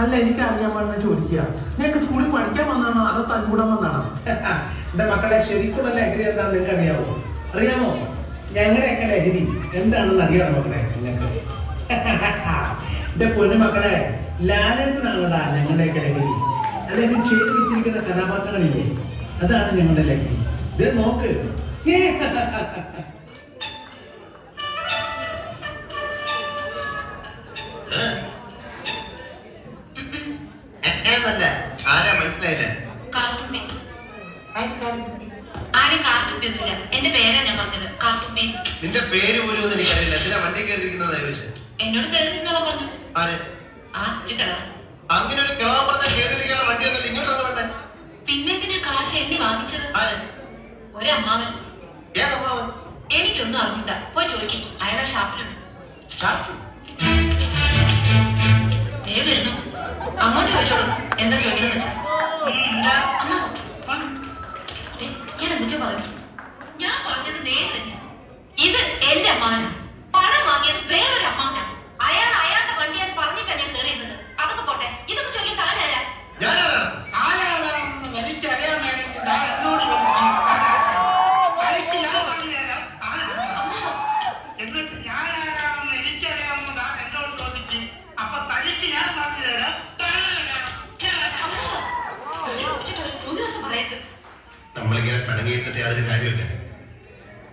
അല്ല എനിക്ക് അറിയാൻ പാടില്ല ചോദിക്കുക. നിങ്ങൾക്ക് സ്കൂളിൽ പഠിക്കാൻ വന്നാണോ അതോ തൻകൂടാൻ വന്നാണോ? എന്റെ മക്കളെ ശരിക്കുള്ള ലഹരി എന്താണെന്ന് നിങ്ങൾക്ക് അറിയാമോ? അറിയാമോ? ഞങ്ങളുടെയൊക്കെ ലഹരി എന്താണെന്ന് അറിയാമോ മക്കളെ നിങ്ങൾക്ക്? എന്റെ പൊന്നു മക്കളെ, ലാലേട്ടനാണോടാ ഞങ്ങളുടെയൊക്കെ ലഹരി. അല്ലെങ്കിൽ ചെയ്തു വെച്ചിരിക്കുന്ന കഥാപാത്രങ്ങളില്ലേ, അതാണ് ഞങ്ങളുടെ ലഹരി. ഇത് നോക്ക്. ആരാ മനസ്സിലായില്ല? എന്റെ പേരാ ഞാൻ പറഞ്ഞത്. കാർത്തുമ്പി. നിന്റെ പേര് പോലും ഒന്നും എനിക്കറിയില്ല. എന്തിനാ വണ്ടി കയറിയിരിക്കുന്നതാ ചോദിച്ചത്? എന്നോട് കയറിയിരുന്നോളാം പറഞ്ഞു. ആര്? ഒരു കിളവ. അങ്ങനെ ഒരു കിളവ പറഞ്ഞ കയറിയിരിക്കാനുള്ള വണ്ടി ഒന്നല്ല ഇങ്ങോട്ട് വേണ്ടേ? പിന്നെ എന്തിനാ കാശ് എണ്ണി വാങ്ങിച്ചത്? ആര്? ഒരമ്മാവൻ. ഏതമ്മാവൻ? എനിക്കൊന്നും അറിഞ്ഞൂടാ. പോയി ചോദിക്കും. അയാളെ ഷാപ്പിലുണ്ട്. വരുന്നു. അങ്ങോട്ട് ചോദിച്ചോളൂ. എന്താ ചോദിക്കണമെന്ന് വെച്ചാ. ഞാൻ എന്തൊക്കെയോ പറഞ്ഞു. ഞാൻ പറഞ്ഞത് നേരെ തന്നെ. ഇത് എന്റെ അമ്മാവനാണ്. പണം വാങ്ങിയത് വേറൊരു അമ്മാവനാണ്. അയാളുടെ വണ്ടി ഞാൻ പറഞ്ഞിട്ടാണ് ഞാൻ കയറിയിരുന്നത്. അതൊക്കെ പോട്ടെ. ഇതൊക്കെ ചോദിക്കാൻ ആരാ? നമ്മളിങ്ങനെ പിണങ്ങിയിട്ട് യാതൊരു കാര്യമില്ല.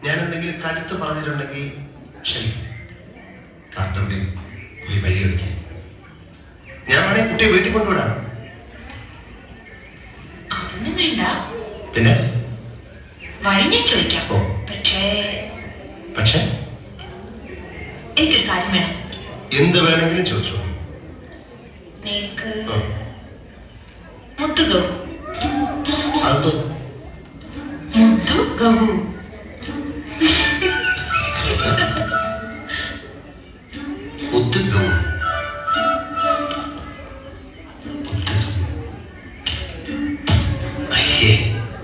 ഞാൻ എന്തെങ്കിലും കരുത്ത് പറഞ്ഞിട്ടുണ്ടെങ്കിൽ ക്ഷമിക്കും. കാർത്തുമ്പി ഈ വഴി വയ്ക്കും. ഞാൻ വേണമെങ്കിൽ കുട്ടിയെ വീട്ടിൽ കൊണ്ടുവിടാം. അതൊന്നും വേണ്ട. പിന്നെ വഴി ചോദിക്കാം. പക്ഷേ എനിക്കൊരു കാര്യം വേണം. എന്ത് വേണമെങ്കിലും ചോദിച്ചോ. നിനക്ക് മുത്തുകോ? അതോ മുത്തു ഗവു. മുത്തുകോ? അയ്യേ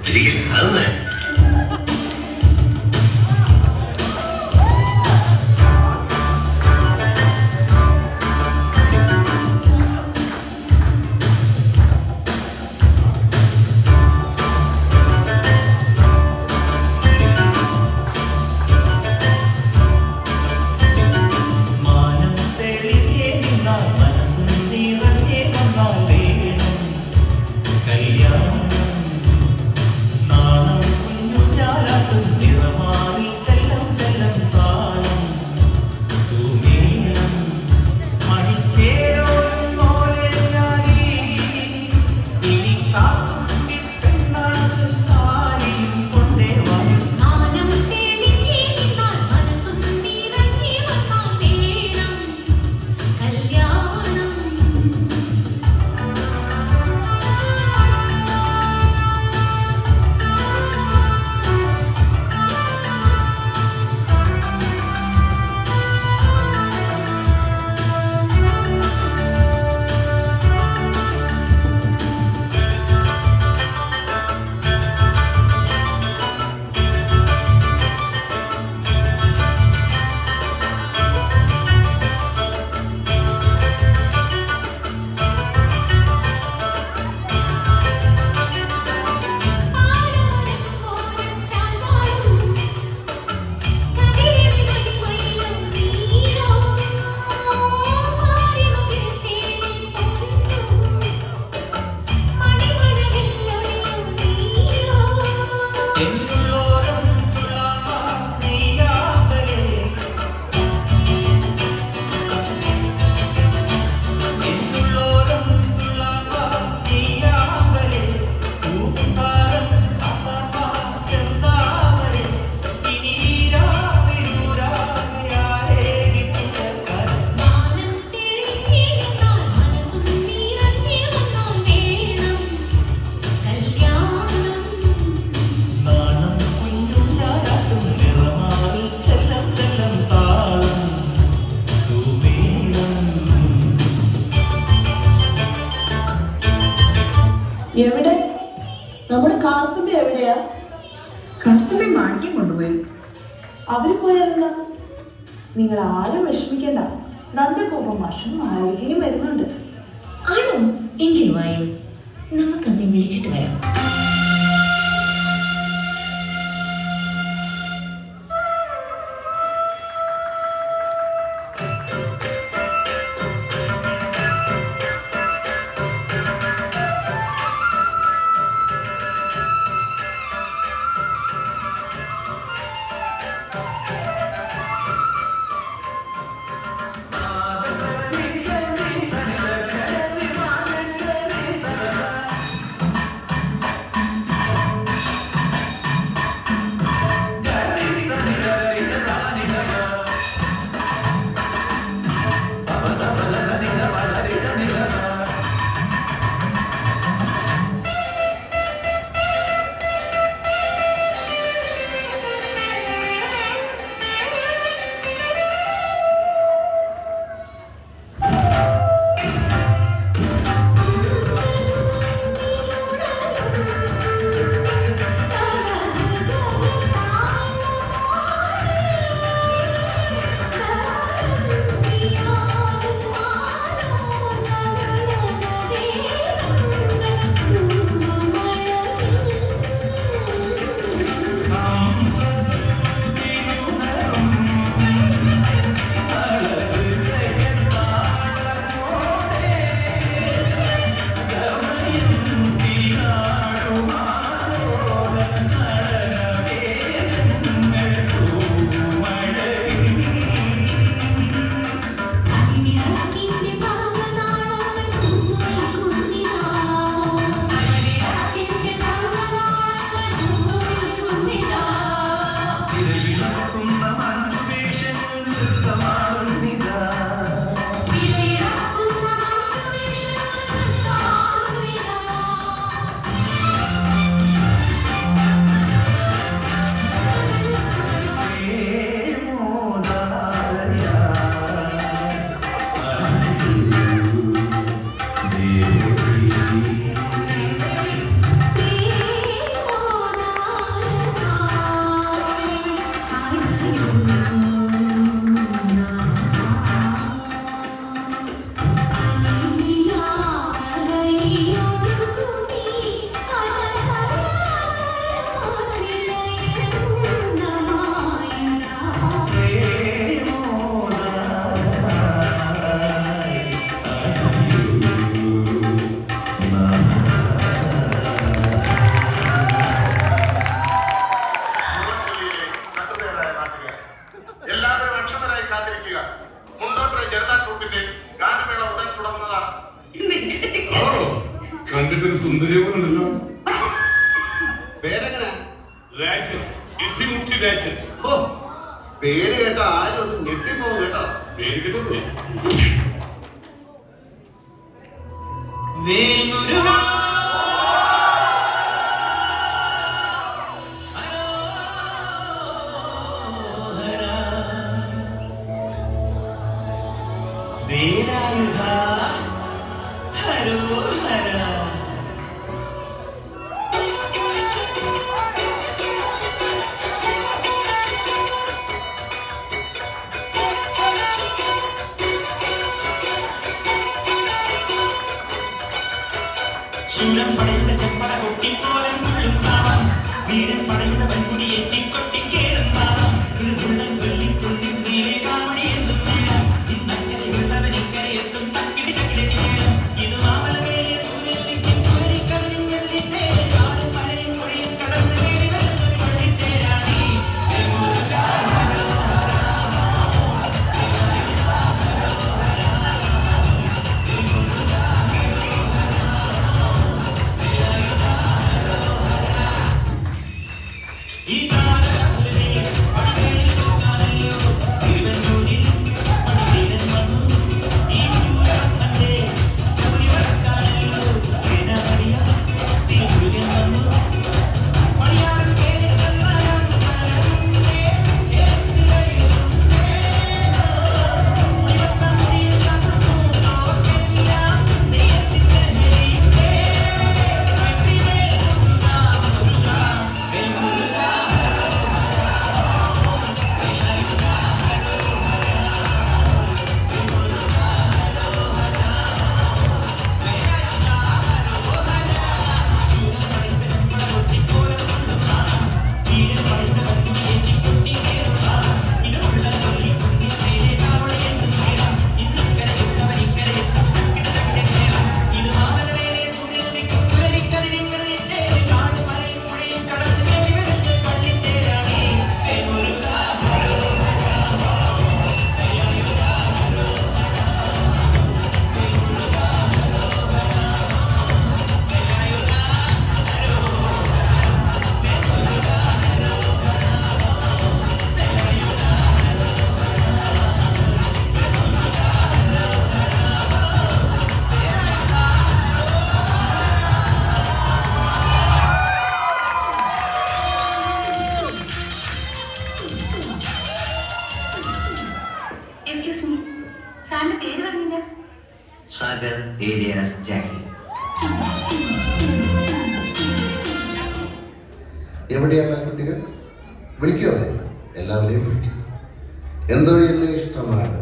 ഒരിക്കലും അതൊന്നേ. എവിടെ? നമ്മുടെ കാർത്തുമ്പി എവിടെയാ? കാർത്തുമ്പി മാണിക്യം കൊണ്ടുപോയി. അവര് പോയാലെന്താ? നിങ്ങൾ ആരും വിഷമിക്കണ്ട. നന്ദഗോപ മാഷും ആയിരിക്കും വരുന്നുണ്ട്. ആണോ? എങ്കിലും വായോ, നമുക്കവരെ വിളിച്ചിട്ട് വരാം. കണ്ടിട്ടൊരു സുന്ദരിയോന്നുണ്ടല്ലോ. പേരെങ്ങനെ? രാജൻ, ഇട്ടിമുട്ടി രാജൻ. ഓ, പേര് കേട്ട ആരും ഒന്ന് ഞെട്ടിപ്പോകും കേട്ടോ. പേര് കേട്ടോ. ശൂരം പടയുടെ ചെമ്പട കൊട്ടിക്കോലം മുള്ളും താളം, വീരൻ പടയുടെ വൻകുടി ഏറ്റിക്കൊട്ടിക്കേറും താളം, ഇത് മുള്ളൻ വെള്ളിക്കൊണ്ടിൻ മേലെ കാമടി എന്തും വേണം, ഇന്നക്കരെ ഉള്ളവൻ ഇക്കരെ എത്തും തക്കിടി തക്കിലടി വേണം, ഇത് മാമലമേലെ സൂര്യത്തിൻ കുമരിക്കടലിൻ വെള്ളിത്തേര്, കാടും മലയും പുഴയും കടന്ന് വേടി വരുന്നൊരു വള്ളിത്തേരാണി. ഈ താരകപുരയിൽ Ambassador alias Jackie. എവിടെയാണ് കുട്ടികൾ? വിളിക്കോ? എല്ലാവരെയും വിളിക്കും. എന്തോ എന്നെ ഇഷ്ടമാണ്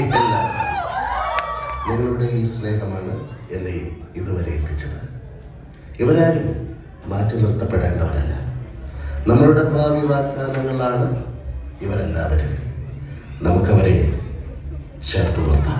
എല്ലാവരും. നിങ്ങളുടെ ഈ സ്നേഹമാണ് എന്നെ ഇതുവരെ എത്തിച്ചത്. ഇവരാരും മാറ്റി നിർത്തപ്പെടേണ്ടവരല്ല. നമ്മളുടെ ഭാവി വാഗ്ദാനങ്ങളാണ് ഇവരെല്ലാവരും. നമുക്കവരെ ചേർത്ത് നിർത്താം.